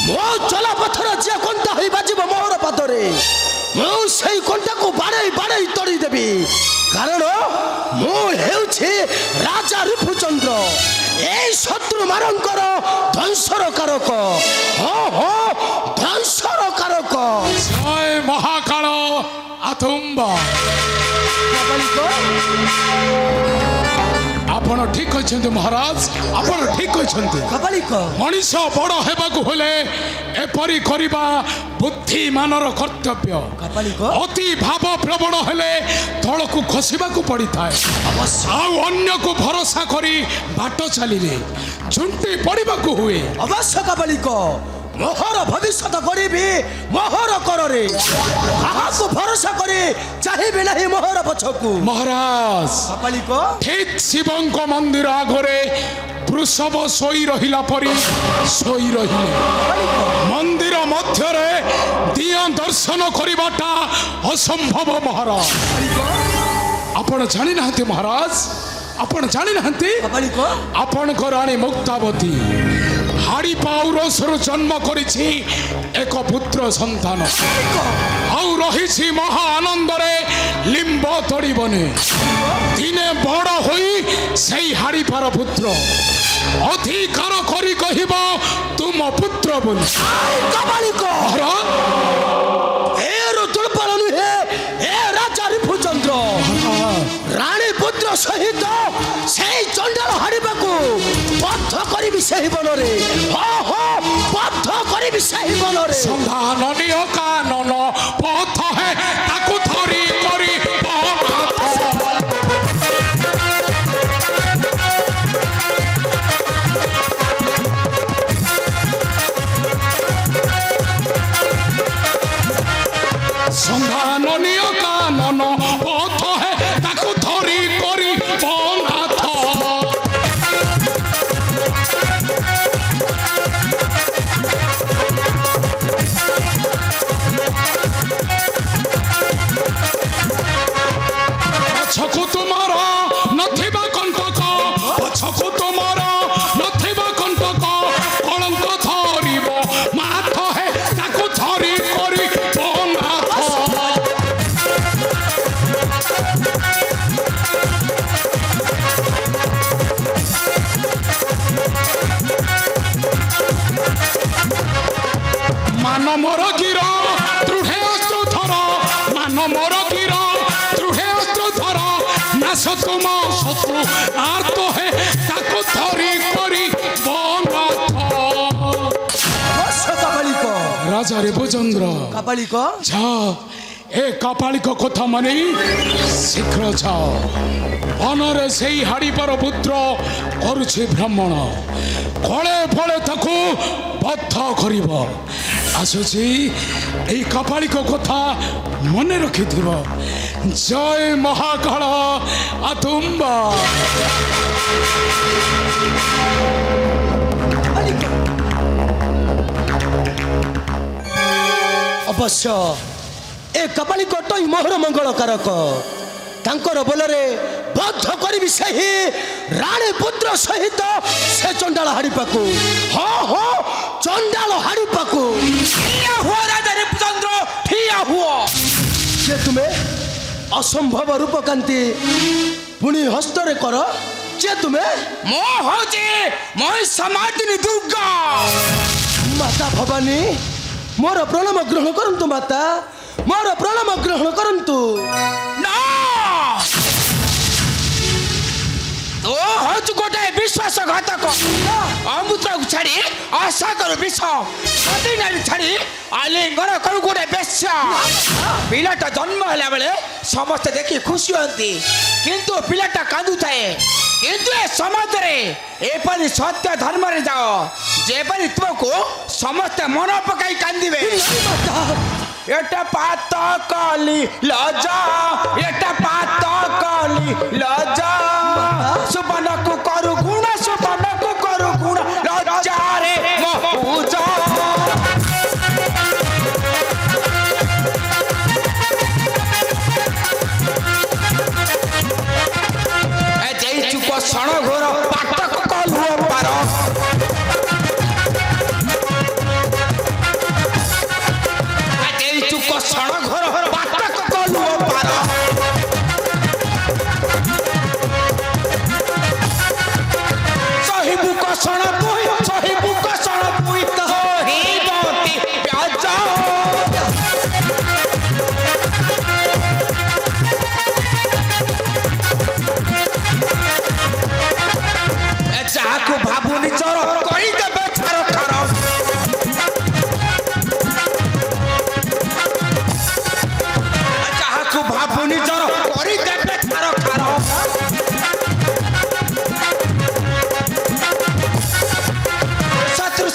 ମୋ ଚଲାପଥର ଯେ କଣ୍ଟା ହୋଇ ବାଜିବ ମୋହର ପାଦରେ ମୁଁ ସେଇ କଣ୍ଟାକୁ ବାଡ଼େଇ ବାଡ଼େଇ ତଡ଼ିଦେବି। କାରଣ ମୁଁ ହେଉଛି ରାଜା ରିପୁଚନ୍ଦ୍ର, এই শত্রু মারঙ্কর ধ্বংসর কারক। হ্যাঁ হ্যাঁ ধ্বংসর কারক। জয় মহাকাল আতম্বা। ଆପଣ ଠିକ କହିଛନ୍ତି ମହାରାଜ, ଆପଣ ଠିକ କହିଛନ୍ତି। ମଣିଷ ବଡ଼ ହେବାକୁ ହେଲେ ଏପରି କରିବା ବୁଦ୍ଧିମାନର କର୍ତ୍ତବ୍ୟ। ଅତି ଭାବ ପ୍ରବଣ ହେଲେ ତଳକୁ ଖସିବାକୁ ପଡ଼ିଥାଏ। ଆଉ ଅନ୍ୟକୁ ଭରସା କରି ବାଟ ଚାଲିଲେ ଝୁଣ୍ଟି ପଡ଼ିବାକୁ ହୁଏ। ଅବଶ୍ୟ କାପାଳିକ, ମୋହର ଭବିଷ୍ୟତ ଗଢ଼ିବି ମୋହର କରରେ। କାହାକୁ ଭରସା କରି ଚାହିଁବି ନାହିଁ ମୋହର ପଛକୁ। ମହାରାଜ କାପାଳିକ, ଠିକ ଶିବଙ୍କ ମନ୍ଦିର ଆଗରେ ବୃଷଭ ଶୋଇ ରହିଲା ପରି ଶୋଇ ରହିଲେ। ମନ୍ଦିର ମଧ୍ୟରେ ଦିଅଁ ଦର୍ଶନ କରିବାଟା ଅସମ୍ଭବ ମହାରାଜ। ଆପଣ ଜାଣିନାହାନ୍ତି ମହାରାଜ, ଆପଣ ଜାଣିନାହାନ୍ତି ଆପଣଙ୍କ ରାଣୀ ମୁକ୍ତାବତୀ ହାଡ଼ିପା ଔରସରୁ ଜନ୍ମ କରିଛି ଏକ ପୁତ୍ର ସନ୍ତାନ। ଆଉ ରହିଛି ମହା ଆନନ୍ଦରେ ଲିମ୍ବ ତଡ଼ିବନି। ଦିନେ ବଡ଼ ହୋଇ ସେଇ ହାଡ଼ିପାର ପୁତ୍ର ଅଧିକାର କରି କହିବ ତୁମ ପୁତ୍ର ବୋଲି। ଦୁର୍ବଳ ନୁହେଁ ଏ ରାଜା ରିପୁଚନ୍ଦ୍ର, ରାଣୀ ପୁତ୍ର ସହିତ ସେଇ ଚଣ୍ଡାଳ ହାଡ଼ିବାକୁ ବଦ୍ଧ କରିବି ସେହି ବନରେ। ହଁ ହଁ ବଦ୍ଧ କରିବି ସେହି ବନରେ। ସନ୍ଧାନ ନିଅ କାନନ ପଥ ହେ ତାକୁ ଧରି କରି সন্ধান নিয় কানন পথ হে তাকু ধরি করি বনাথ। পছকু তুমার নথিবা কণ্টক, পছকু তুমার নথিবা কণ্টক, কলঙ্ক ধরিব মাথ হে তাকু ধরি করি বনাথ। মান মোর গির দৃঢ়ে অস্ত্র ধর, মান মোর গির দৃঢ়ে অস্ত্র ধর, নাশ তুম শত্রু আর্ত হে তাকু ধরি করি বনাথ। রাজা রিপুচন্দ্র কাপালিক, যাও এ কাপালিক কথা মানি শীঘ্র যাও। বନରେ সেই হাড়িপার পুত্র করুছি ভ্রমণ, ফলে ফলে তাকে বদ্ধ করিব। আসুছি এই কাপালিক কথা মনে রখিথিব। জয় মহাকাল আতুম্বা। ଅବଶ୍ୟ ଏ କପାଳିକ ଟଇ ମୋହର ମଙ୍ଗଳ କାରକ। ତାଙ୍କର ବଳରେ ବଦ୍ଧ କରିବି ସେହି ରାଣୀ ପୁତ୍ର ସହିତ ସେ ଚଣ୍ଡାଳ ହାଡ଼ିପାକୁ। ହଁ ହଁ ଚଣ୍ଡାଳ ହାଡ଼ିପାକୁ। ଠିଆ ହୁଅ ରାଜା ରିପୁଚନ୍ଦ୍ର, ଠିଆ ହୁଅ। ଯେ ତୁମେ ଅସମ୍ଭବ ରୂପକାନ୍ତି ପୁଣି ହସ୍ତରେ କର। ଯେ ତୁମେ ମୁଁ ହଉଛି ମହିଷମାର୍ଦିନୀ ଦୁର୍ଗା। ମାତା ଭବାନୀ, ମୋର ପ୍ରଣାମ ଗ୍ରହଣ କରନ୍ତୁ ମାତା, ମୋର ପ୍ରଣାମ ଗ୍ରହଣ କରନ୍ତୁ। ନା, ତୁ ହଉଛୁ ଗୋଟାଏ ବିଶ୍ୱାସଘାତକ। ଅମୃତକୁ ଛାଡ଼ି ଆଶା କରୁ ବିଷ, ସତୀନାରୀ ଛାଡ଼ି ଆଲିଙ୍ଗନ କରୁ ଗୋଟେ ବେଶ୍ୟା। ପିଲାଟା ଜନ୍ମ ହେଲା ବେଳେ ସମସ୍ତେ ଦେଖି ଖୁସି ହୁଅନ୍ତି, କିନ୍ତୁ ପିଲାଟା କାନ୍ଦୁଥାଏ। କିନ୍ତୁ ଏ ସମାଜରେ ଏପରି ସତ୍ୟ ଧର୍ମରେ ଯାଅ ଯେପରି ତୁମକୁ ସମସ୍ତେ ମନ ପକାଇ କାନ୍ଦିବେ। এটা পাত কলি লজা, এটা পাত কলি লজা, সুবনকু করু গুণ, সুবনকু করু গুণ, লজ্জারে মহুজা। যেই চুপ সণ ঘোর পাটক কলু পার,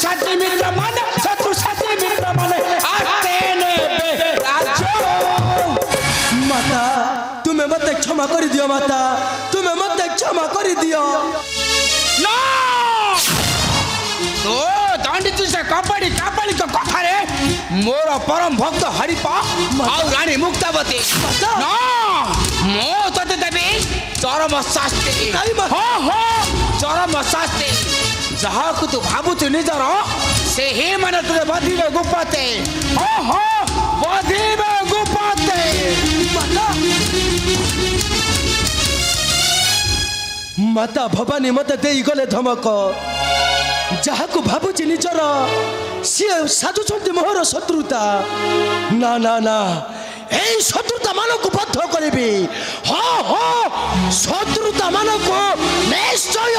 ସାଥୀ ମିତ୍ର ମାନେ ଶତ୍ରୁ ସାଥୀ ମିତ୍ର ମାନେ ଆତେ ନେବେ ରାଜ୍ୟ। ମାତା ତୁମେ ମତେ କ୍ଷମା କରିଦିଅ ମାତା ତୁମେ ମତେ କ୍ଷମା କରିଦିଅ। ନା তো দণ্ডিত সে কপাড়ি কাপালিক কথারে মোর পরম ভক্ত হরিপ আউ রানী মুক্তাবতী না মো তোতে দেবি চরম শাস্তি। কাই মা? হ্যাঁ হ্যাঁ চরম শাস্তি যাহাকু তু ভাবুছু নিজর সে হে মানে তোরে বধিবে গুপতে। হ্যাঁ হ্যাঁ বধিবে গুপতে। ମାତା ଭବାନୀ ମତେ ଦେଇଗଲେ ଧମକ ଯାହାକୁ ଭାବୁଛି ନିଜର ସିଏ ସାଜୁଛନ୍ତି ମୋହର ଶତ୍ରୁତା। ନା ନା ନା এই শত্রুতা মানকু বদ্ধ করিবি। হ হ শত্রুতা মানকু নিশ্চয়